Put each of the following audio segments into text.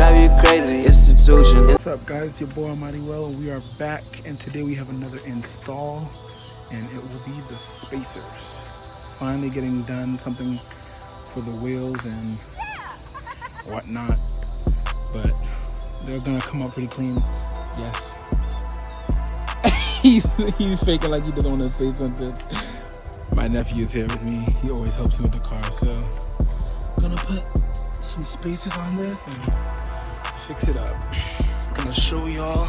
drive you crazy. Institution. What's up, guys? It's your boy Almighty Well, and we are back. And today we have another install, and it will be the spacers. Finally getting done, something for the wheels and whatnot. But they're gonna come out pretty clean. Yes. he's faking like he doesn't want to say something. My nephew is here with me. He always helps me with the car, so I'm gonna put some spacers on this and fix it up. I'm gonna show y'all.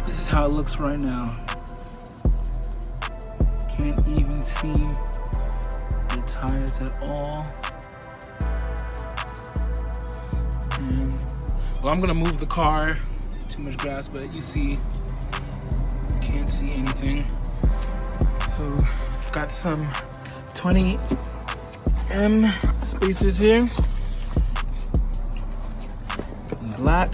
This is how it looks right now. Can't even see the tires at all. And well, I'm gonna move the car. Too much grass, but you see, can't see anything. So got some 20M spacers here. Black,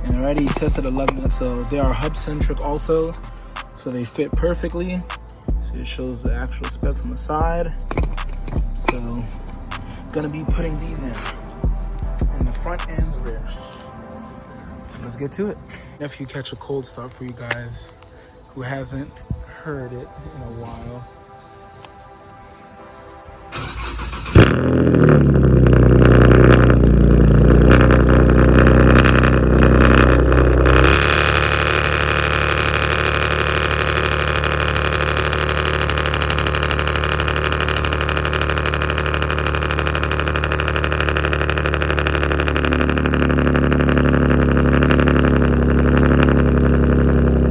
and already tested the lug nuts, so they are hub centric also, so they fit perfectly. So it shows the actual specs on the side. So gonna be putting these in the front and rear. So let's get to it. If you catch a cold start for you guys who hasn't heard it in a while.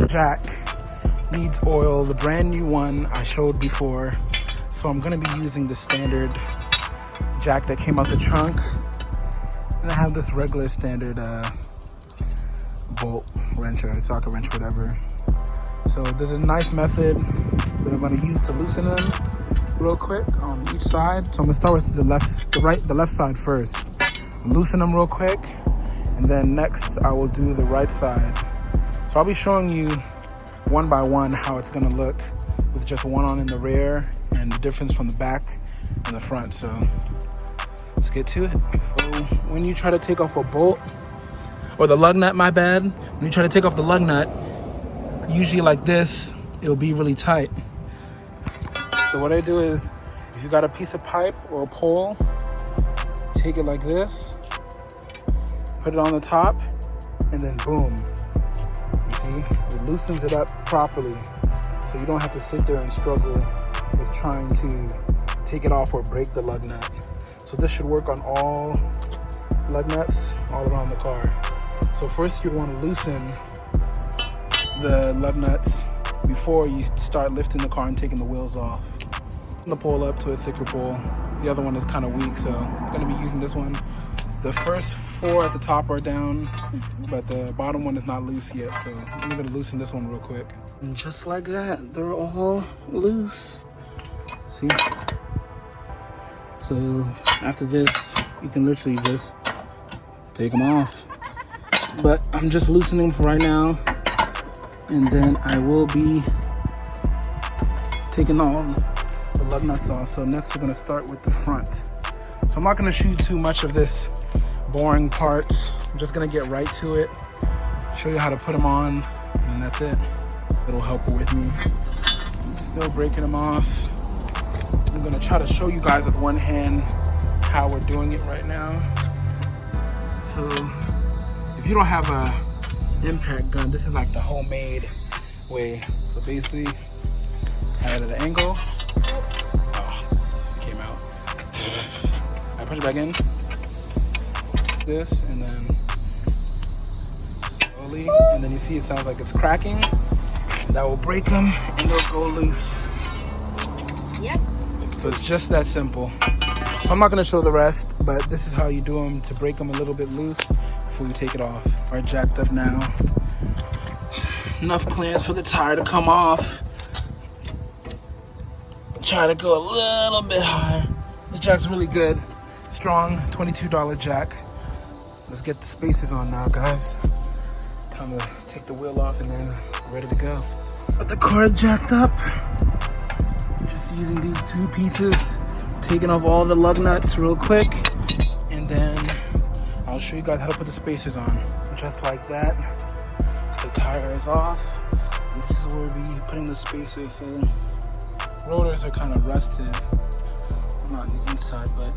Jack needs oil, the brand new one I showed before. So I'm gonna be using the standard jack that came out the trunk. And I have this regular standard bolt wrench or socket wrench, whatever. So there's a nice method that I'm gonna use to loosen them real quick on each side. So I'm gonna start with the left side first. Loosen them real quick, and then next I will do the right side. So I'll be showing you one by one how it's gonna look with just one on in the rear and the difference from the back and the front. So let's get to it. So when you try to take off a bolt, or the lug nut, my bad. When you try to take off the lug nut, usually like this, it'll be really tight. So what I do is, if you got a piece of pipe or a pole, take it like this, put it on the top, and then boom. It loosens it up properly, so you don't have to sit there and struggle with trying to take it off or break the lug nut. So this should work on all lug nuts all around the car. So first you want to loosen the lug nuts before you start lifting the car and taking the wheels off. The pole up to a thicker pole. The other one is kind of weak, so I'm going to be using this one. The first 4 at the top are down, but the bottom one is not loose yet, so I'm gonna loosen this one real quick. And just like that, they're all loose. See? So after this, you can literally just take them off. But I'm just loosening them for right now, and then I will be taking all the lug nuts off. So next we're gonna start with the front. So I'm not gonna shoot too much of this boring parts. I'm just gonna get right to it, show you how to put them on, and that's it. It'll help with me. I'm still breaking them off. I'm gonna try to show you guys with one hand how we're doing it right now. So if you don't have a impact gun, this is like the homemade way. So basically, have it at an angle. Oh, it came out. I push it back in. This, and then slowly, and then you see it sounds like it's cracking. That will break them and they'll go loose. Yep. So it's just that simple. So I'm not going to show the rest, but this is how you do them to break them a little bit loose before you take it off. All right, jacked up now. Enough clearance for the tire to come off. Try to go a little bit higher. This jack's really good. Strong $22 jack. Let's get the spacers on now, guys. Time to take the wheel off and then ready to go. Got the car jacked up. Just using these 2 pieces, taking off all the lug nuts real quick, and then I'll show you guys how to put the spacers on. Just like that. The tire is off. And this is where we'll be putting the spacers. So rotors are kind of rusted. Not on the inside, but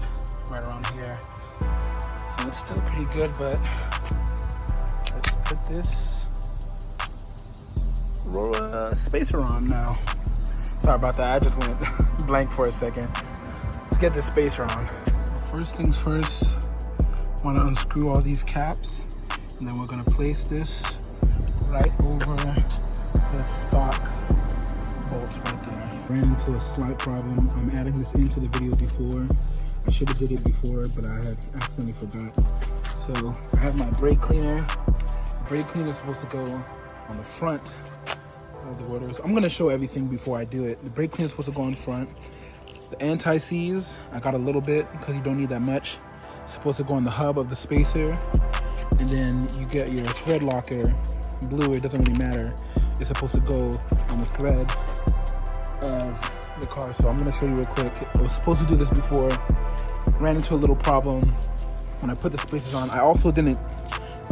right around here. So it's still pretty good, but let's put this spacer on now. Sorry about that, I just went blank for a second. Let's get this spacer on. So first things first, want to unscrew all these caps, and then we're going to place this right over the stock bolts right there. Ran into a slight problem. I'm adding this into the video before. I should have did it before, but I had accidentally forgot. So I have my brake cleaner. The brake cleaner is supposed to go on the front of the rotors. I'm gonna show everything before I do it. The brake cleaner is supposed to go on front. The anti-seize, I got a little bit because you don't need that much. It's supposed to go on the hub of the spacer. And then you get your thread locker, blue, it doesn't really matter. It's supposed to go on the thread of the car. So I'm gonna show you real quick. I was supposed to do this before. Ran into a little problem when I put the spacers on. I also didn't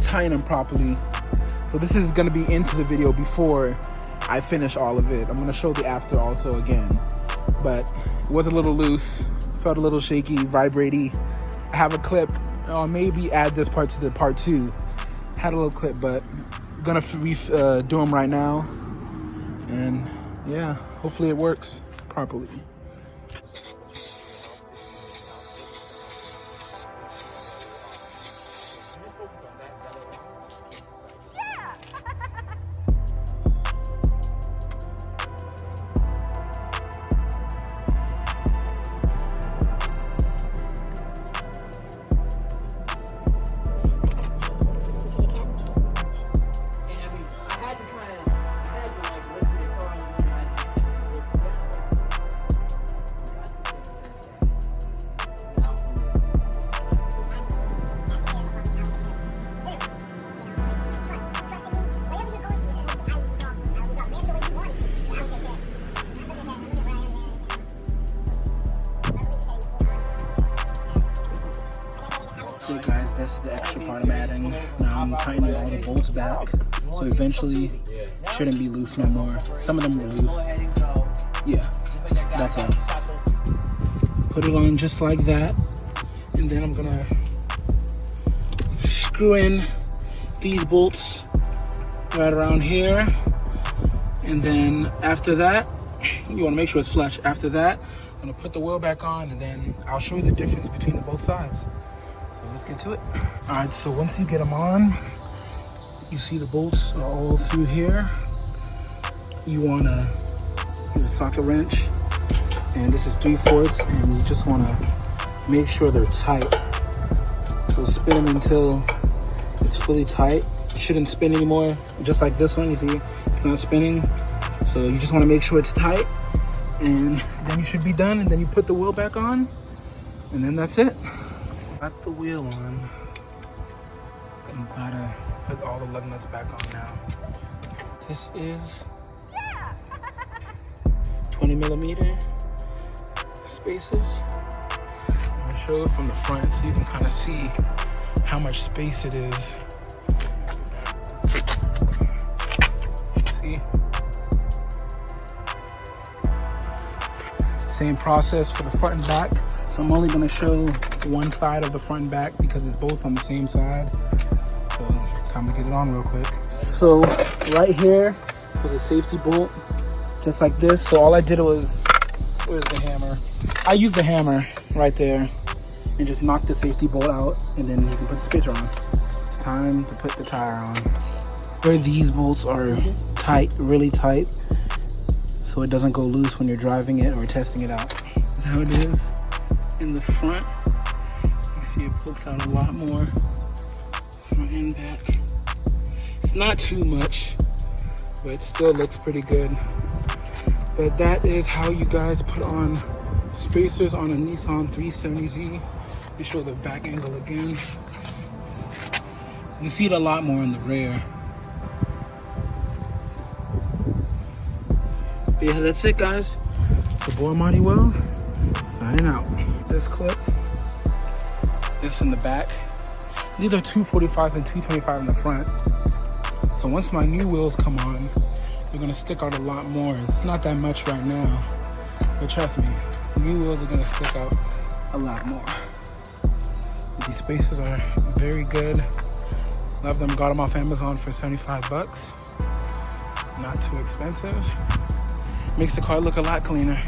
tighten them properly. So this is gonna be into the video before I finish all of it. I'm gonna show the after also again. But it was a little loose, felt a little shaky, vibraty. I have a clip, maybe add this part to the part 2. Had a little clip, but I'm gonna do them right now. And yeah, hopefully it works properly. So guys, that's the extra part I'm adding. Now I'm tightening all the bolts back, so eventually shouldn't be loose no more. Some of them were loose. Yeah, that's all. Put it on just like that, and then I'm gonna screw in these bolts right around here. And then after that, you wanna make sure it's flush. After that, I'm gonna put the wheel back on, and then I'll show you the difference between the both sides. Let's get to it. All right, so once you get them on, you see the bolts are all through here. You wanna use a socket wrench, and this is 3/4, and you just wanna make sure they're tight. So spin them until it's fully tight. It shouldn't spin anymore, just like this one, you see, it's not spinning. So you just wanna make sure it's tight, and then you should be done, and then you put the wheel back on, and then that's it. Got the wheel on. I'm about to put all the lug nuts back on now. This is 20mm spacers. I'm gonna show it from the front so you can kind of see how much space it is. See? Same process for the front and back. So I'm only gonna show one side of the front and back because it's both on the same side. So time to get it on real quick. So right here was a safety bolt, just like this. So all I did was, where's the hammer? I used the hammer right there and just knocked the safety bolt out, and then you can put the spacer on. It's time to put the tire on. Where these bolts are tight, really tight, so it doesn't go loose when you're driving it or testing it out. That's how it is. In the front, you see it pokes out a lot more, front and back. It's not too much, but it still looks pretty good. But that is how you guys put on spacers on a Nissan 370Z. Let me show the back angle again. You see it a lot more in the rear. But yeah, that's it guys. It's your boy Marty Well, signing out. This clip, this in the back, These are 245 and 225 in the front. So once my new wheels come on, they're gonna stick out a lot more. It's not that much right now, but trust me, new wheels are gonna stick out a lot more. These spacers are very good. Love them. Got them off Amazon for 75 bucks. Not too expensive. Makes the car look a lot cleaner.